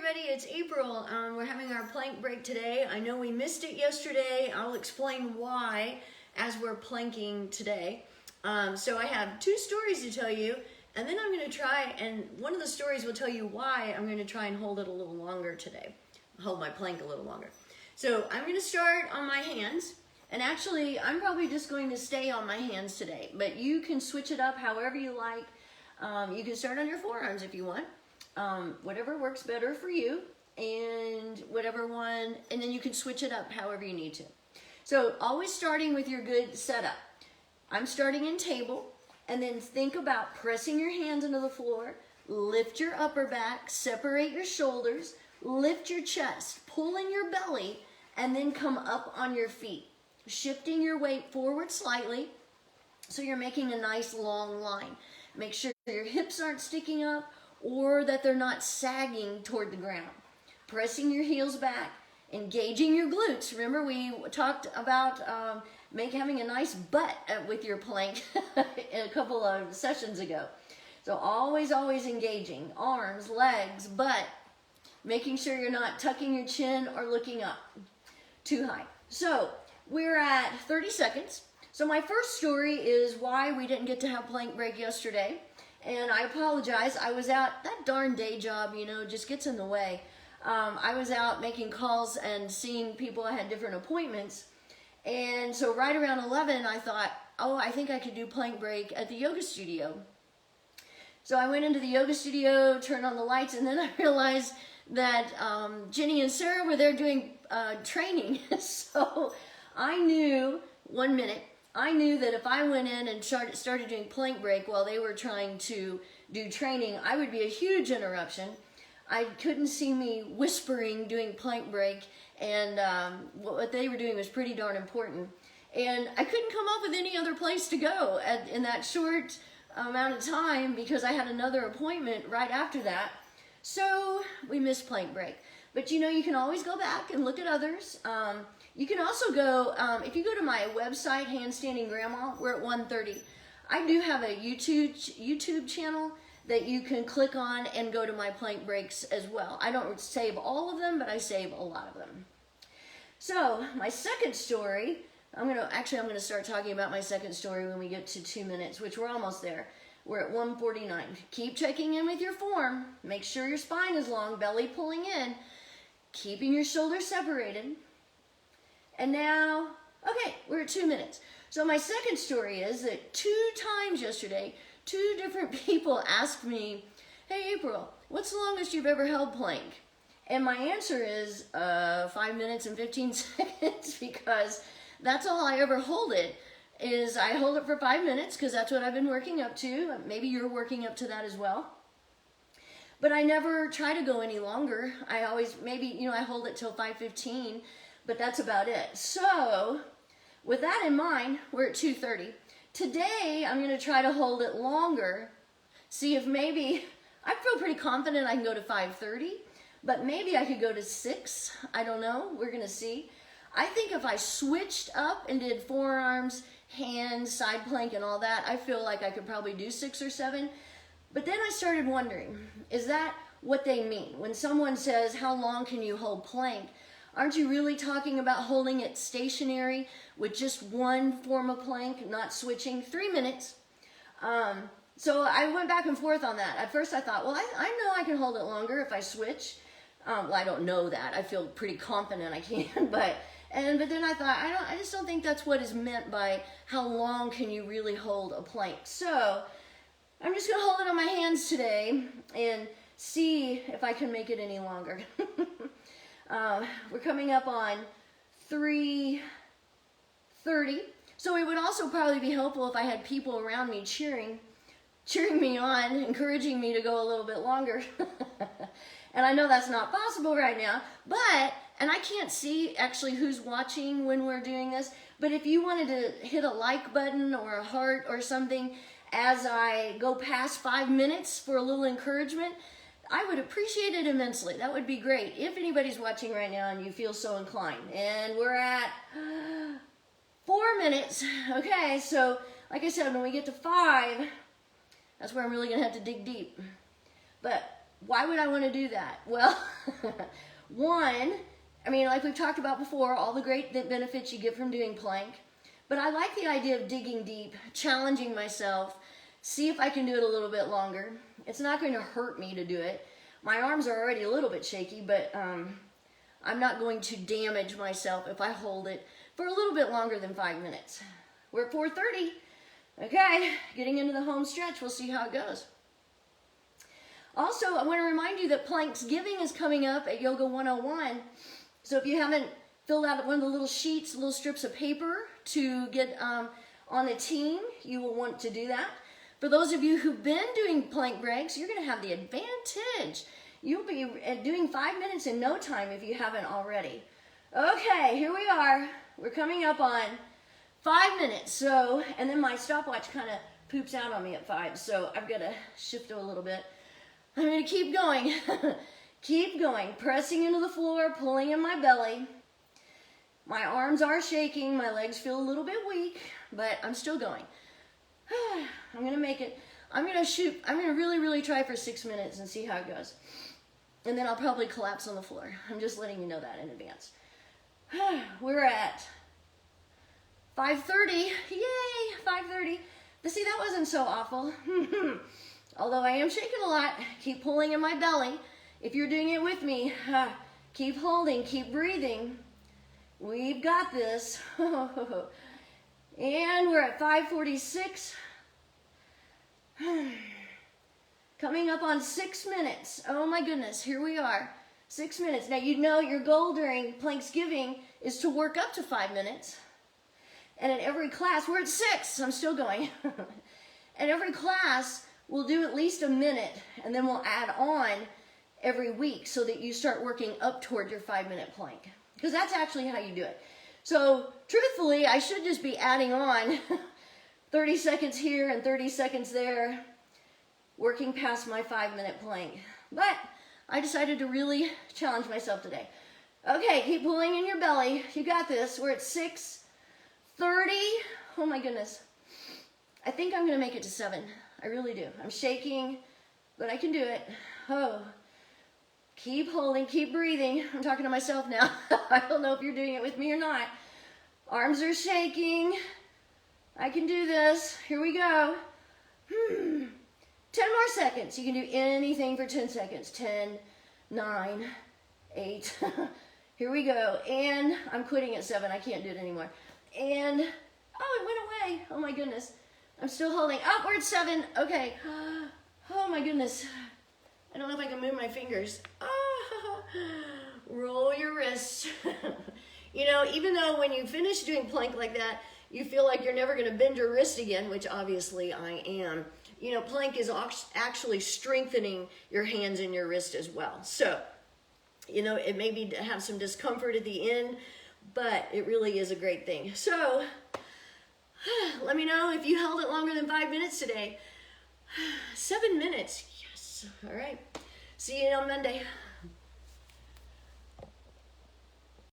everybody, it's April. We're having our plank break today. I know we missed it yesterday. I'll explain why as we're planking today. So I have two stories to tell you, and then I'm going to try, and one of the stories will tell you why I'm going to try and hold it a little longer today. Hold my plank a little longer. So I'm going to start on my hands, and actually I'm probably just going to stay on my hands today, but you can switch it up however you like. You can start on your forearms if you want. Whatever works better for you, and whatever one, and then you can switch it up however you need to. So always starting with your good setup. I'm starting in table, and then think about pressing your hands into the floor, lift your upper back, separate your shoulders, lift your chest, pull in your belly, and then come up on your feet, shifting your weight forward slightly so you're making a nice long line. Make sure your hips aren't sticking up or that they're not sagging toward the ground. Pressing your heels back, engaging your glutes. Remember we talked about having a nice butt with your plank a couple of sessions ago. So always engaging. Arms, legs, butt. Making sure you're not tucking your chin or looking up too high. So we're at 30 seconds. So my first story is why we didn't get to have plank break yesterday. And I apologize, I was out, that darn day job, you know, just gets in the way. I was out making calls and seeing people. I had different appointments. And so right around 11, I thought, oh, I think I could do plank break at the yoga studio. So I went into the yoga studio, turned on the lights, and then I realized that Jenny and Sarah were there doing training. So I knew, 1 minute, I knew that if I went in and started doing plank break while they were trying to do training, I would be a huge interruption. I couldn't see me whispering doing plank break, and what they were doing was pretty darn important. And I couldn't come up with any other place to go in that short amount of time because I had another appointment right after that. So we missed plank break. But you know, you can always go back and look at others. You can also go, if you go to my website, Handstanding Grandma, we're at 1:30. I do have a YouTube channel that you can click on and go to my plank breaks as well. I don't save all of them, but I save a lot of them. So my second story, I'm gonna start talking about my second story when we get to 2 minutes, which we're almost there. We're at 1:49. Keep checking in with your form. Make sure your spine is long, belly pulling in, keeping your shoulders separated. And now, okay, we're at 2 minutes. So my second story is that 2 times yesterday, 2 different people asked me, hey April, what's the longest you've ever held plank? And my answer is 5 minutes and 15 seconds because that's all I ever hold it, is I hold it for 5 minutes because that's what I've been working up to. Maybe you're working up to that as well. But I never try to go any longer. I always, maybe, you know, I hold it till 5:15. But that's about it. So with that in mind, we're at 2:30. Today, I'm going to try to hold it longer. See if maybe, I feel pretty confident I can go to 5:30, but maybe I could go to 6. I don't know. We're going to see. I think if I switched up and did forearms, hands, side plank, and all that, I feel like I could probably do 6 or 7. But then I started wondering, is that what they mean? When someone says, how long can you hold plank? Aren't you really talking about holding it stationary with just one form of plank, not switching? 3 minutes. So I went back and forth on that. At first I thought, well, I know I can hold it longer if I switch. Well, I don't know that. I feel pretty confident I can, but then I thought, I just don't think that's what is meant by how long can you really hold a plank. So I'm just gonna hold it on my hands today and see if I can make it any longer. We're coming up on 3:30. So it would also probably be helpful if I had people around me cheering me on, encouraging me to go a little bit longer. And I know that's not possible right now, and I can't see actually who's watching when we're doing this, but if you wanted to hit a like button or a heart or something as I go past 5 minutes for a little encouragement, I would appreciate it immensely. That would be great if anybody's watching right now and you feel so inclined. And we're at 4 minutes. Okay, so like I said, when we get to 5, that's where I'm really going to have to dig deep. But why would I want to do that? Well, One, I mean, like we've talked about before, all the great benefits you get from doing plank. But I like the idea of digging deep, challenging myself, see if I can do it a little bit longer. It's not going to hurt me to do it. My arms are already a little bit shaky, but I'm not going to damage myself if I hold it for a little bit longer than 5 minutes. We're at 4:30. Okay, getting into the home stretch. We'll see how it goes. Also, I want to remind you that Planksgiving is coming up at Yoga 101. So if you haven't filled out one of the little sheets, little strips of paper to get on the team, you will want to do that. For those of you who've been doing plank breaks, you're going to have the advantage. You'll be doing 5 minutes in no time if you haven't already. Okay, here we are. We're coming up on 5 minutes. So, and then my stopwatch kind of poops out on me at 5, so I've got to shift it a little bit. I'm going to keep going. Keep going, pressing into the floor, pulling in my belly. My arms are shaking, my legs feel a little bit weak, but I'm still going. I'm going to make it. I'm going to really try for 6 minutes and see how it goes. And then I'll probably collapse on the floor. I'm just letting you know that in advance. We're at 5:30. Yay, 5:30. But see, that wasn't so awful. Although I am shaking a lot, keep pulling in my belly. If you're doing it with me, keep holding, keep breathing. We've got this. And we're at 5:46. Coming up on 6 minutes. Oh my goodness, here we are. 6 minutes. Now you know your goal during Planksgiving is to work up to 5 minutes. And at every class, we're at 6. I'm still going. At every class, we'll do at least a minute, and then we'll add on every week so that you start working up toward your 5-minute plank. Because that's actually how you do it. So truthfully, I should just be adding on 30 seconds here and 30 seconds there, working past my 5-minute plank. But I decided to really challenge myself today. Okay, keep pulling in your belly. You got this. We're at 6:30. Oh my goodness. I think I'm going to make it to 7. I really do. I'm shaking, but I can do it. Oh. Keep holding, keep breathing. I'm talking to myself now. I don't know if you're doing it with me or not. Arms are shaking. I can do this. Here we go. 10 more seconds. You can do anything for 10 seconds. 10, 9, 8. Here we go. And I'm quitting at 7. I can't do it anymore. And, oh, it went away. Oh my goodness. I'm still holding. Oh, we're at 7. Okay. Oh my goodness. I don't know if I can move my fingers. Oh, roll your wrists. You know, even though when you finish doing plank like that, you feel like you're never going to bend your wrist again, which obviously I am. You know, plank is actually strengthening your hands and your wrist as well. So, you know, it may be to have some discomfort at the end, but it really is a great thing. So, let me know if you held it longer than 5 minutes today. 7 minutes. All right. See you on Monday.